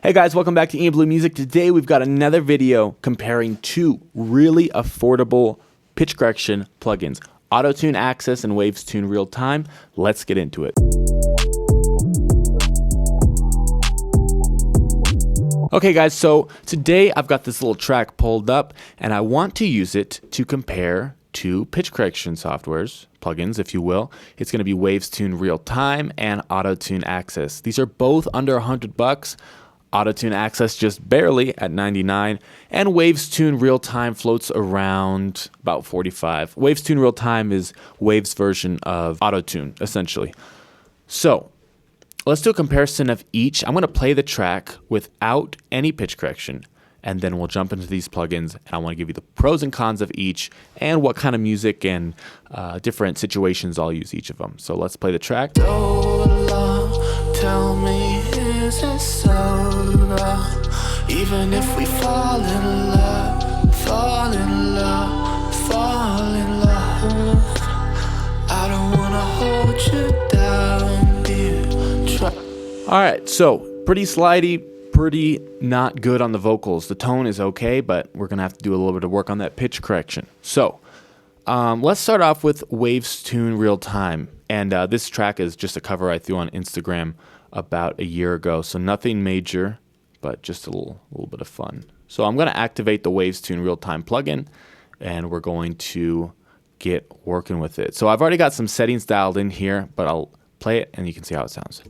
Hey guys, welcome back to Ian Blue Music. Today we've got another video comparing two really affordable pitch correction plugins, Autotune Access and Waves Tune Real Time. Let's get into it. Okay guys, so today I've got this little track pulled up and I want to use it to compare two pitch correction softwares, plugins if you will. It's going to be Waves Tune Real Time and Autotune Access. These are both under $100. Autotune Access just barely at $99, and Waves Tune Real Time floats around about $45. Waves Tune Real Time is Waves' version of Autotune, essentially. So let's do a comparison of each. I'm going to play the track without any pitch correction, and then we'll jump into these plugins, and I want to give you the pros and cons of each and what kind of music and different situations I'll use each of them. So let's play the track. Tell me, is it so wrong? Even if we fall in love, fall in love, fall in love, I don't wanna hold you down, dear. All right, so pretty slidey, pretty not good on the vocals. The tone is okay, but we're gonna have to do a little bit of work on that pitch correction. So let's start off with Waves Tune Real Time. And this track is just a cover I threw on Instagram about a year ago. So nothing major, but just a little bit of fun. So I'm going to activate the Waves Tune Real Time plugin, and we're going to get working with it. So I've already got some settings dialed in here, but I'll play it and you can see how it sounds.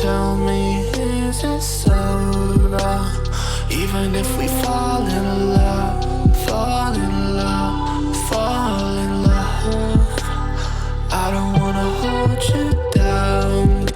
Tell me, is it so wrong? Even if we fall in love, fall in love, fall in love, I don't wanna hold you down.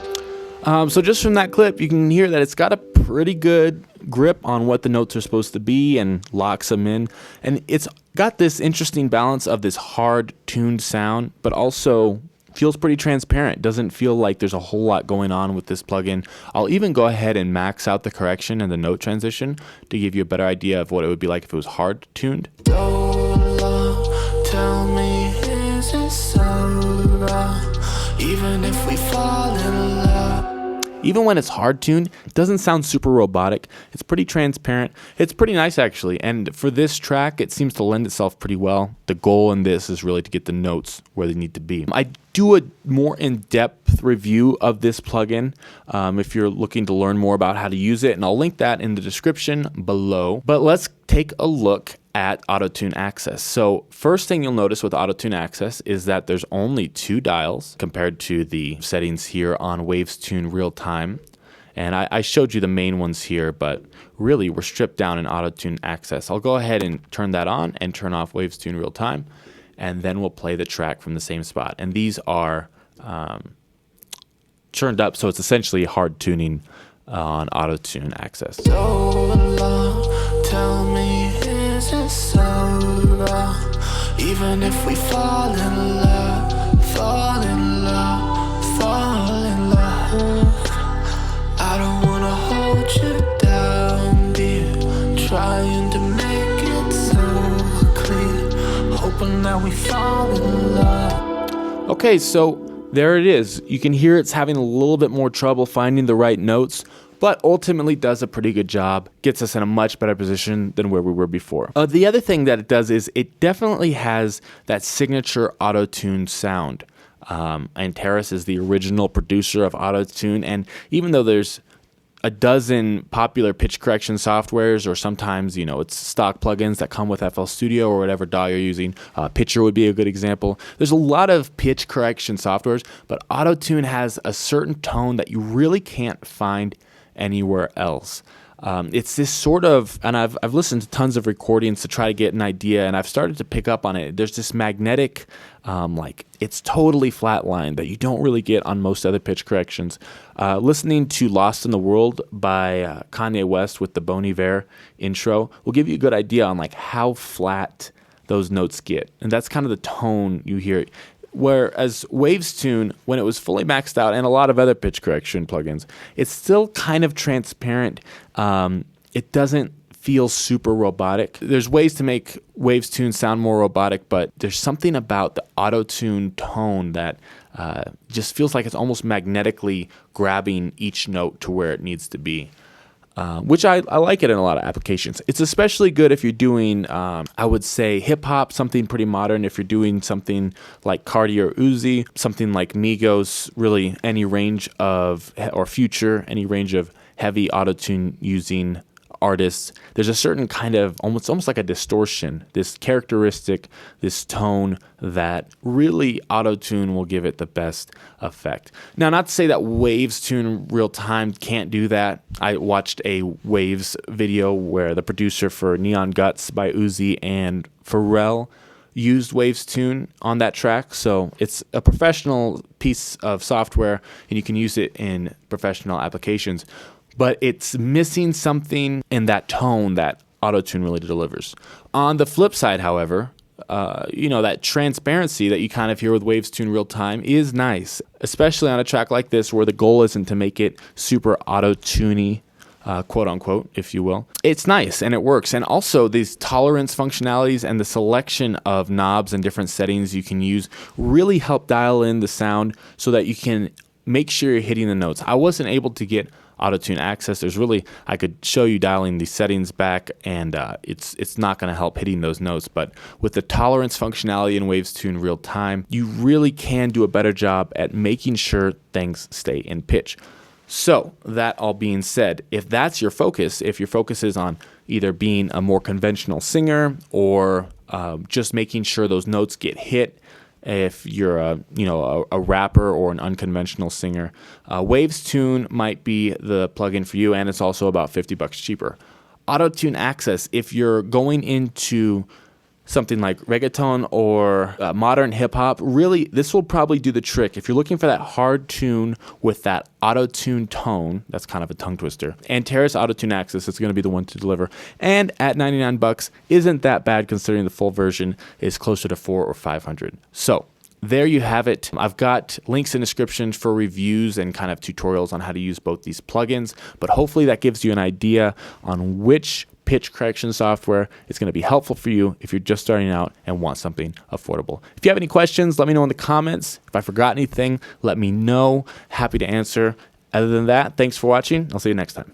So just from that clip, you can hear that it's got a pretty good grip on what the notes are supposed to be and locks them in. And it's got this interesting balance of this hard tuned sound, but also feels pretty transparent. Doesn't feel like there's a whole lot going on with this plugin. I'll even go ahead and max out the correction and the note transition to give you a better idea of what it would be like if it was hard tuned. Tell me, is it so wrong? Even if we fall in love. Even when it's hard tuned, it doesn't sound super robotic. It's pretty transparent. It's pretty nice actually. And for this track, it seems to lend itself pretty well. The goal in this is really to get the notes where they need to be. I do a more in-depth review of this plugin if you're looking to learn more about how to use it, and I'll link that in the description below. But let's take a look at Autotune Access. So first thing you'll notice with Autotune Access is that there's only 2 dials compared to the settings here on Waves Tune Real Time. And I showed you the main ones here, but really we're stripped down in Autotune Access. I'll go ahead and turn that on and turn off Waves Tune Real Time, and then we'll play the track from the same spot. And these are turned up, so it's essentially hard tuning on Autotune Access. Tell me, is it so wrong? Even if we fall in love, fall in love, fall in love, I don't wanna hold you down, dear. Trying to make it so clear, hoping that we fall in love. Okay, so there it is. You can hear it's having a little bit more trouble finding the right notes, but ultimately does a pretty good job, gets us in a much better position than where we were before. The other thing that it does is it definitely has that signature Autotune sound. And Terrace is the original producer of Autotune, and even though there's a dozen popular pitch correction softwares, or sometimes, you know, it's stock plugins that come with FL Studio or whatever DAW you're using. Pitcher would be a good example. There's a lot of pitch correction softwares, but Autotune has a certain tone that you really can't find anywhere else. It's this sort of, and I've listened to tons of recordings to try to get an idea, and I've started to pick up on it. There's this magnetic, like it's totally flatline that you don't really get on most other pitch corrections. Listening to Lost in the World by Kanye West with the Bon Iver intro will give you a good idea on like how flat those notes get, and that's kind of the tone you hear. Whereas Waves Tune, when it was fully maxed out, and a lot of other pitch correction plugins, it's still kind of transparent. It doesn't feel super robotic. There's ways to make Waves Tune sound more robotic, but there's something about the Autotune tone that just feels like it's almost magnetically grabbing each note to where it needs to be. Which I like it in a lot of applications. It's especially good if you're doing, I would say, hip-hop, something pretty modern. If you're doing something like Cardi or Uzi, something like Migos, really any range of, or Future, any range of heavy autotune using artists, there's a certain kind of almost like a distortion, this characteristic, this tone that really Autotune will give it the best effect. Now, not to say that Waves Tune real time can't do that. I watched a Waves video where the producer for Neon Guts by Uzi and Pharrell used Waves Tune on that track. So it's a professional piece of software and you can use it in professional applications. But it's missing something in that tone that Autotune really delivers. On the flip side, however, that transparency that you kind of hear with Waves Tune real time is nice, especially on a track like this where the goal isn't to make it super auto-tuney, quote unquote, if you will. It's nice and it works. And also these tolerance functionalities and the selection of knobs and different settings you can use really help dial in the sound so that you can make sure you're hitting the notes. I wasn't able to get Autotune Access. I could show you dialing these settings back, and it's not going to help hitting those notes. But with the tolerance functionality in Waves Tune real time, you really can do a better job at making sure things stay in pitch. So that all being said, if that's your focus, if your focus is on either being a more conventional singer or just making sure those notes get hit, if you're a rapper or an unconventional singer, Waves Tune might be the plugin for you, and it's also about $50 cheaper. Autotune Access, if you're going into something like reggaeton or modern hip-hop, really, this will probably do the trick. If you're looking for that hard tune with that auto-tune tone, that's kind of a tongue twister, Antares Autotune Access is going to be the one to deliver. And at $99 isn't that bad considering the full version is closer to $400 or $500. So there you have it. I've got links in the description for reviews and kind of tutorials on how to use both these plugins, but hopefully that gives you an idea on which pitch correction software is going to be helpful for you if you're just starting out and want something affordable. If you have any questions, let me know in the comments. If I forgot anything, let me know. Happy to answer. Other than that, thanks for watching. I'll see you next time.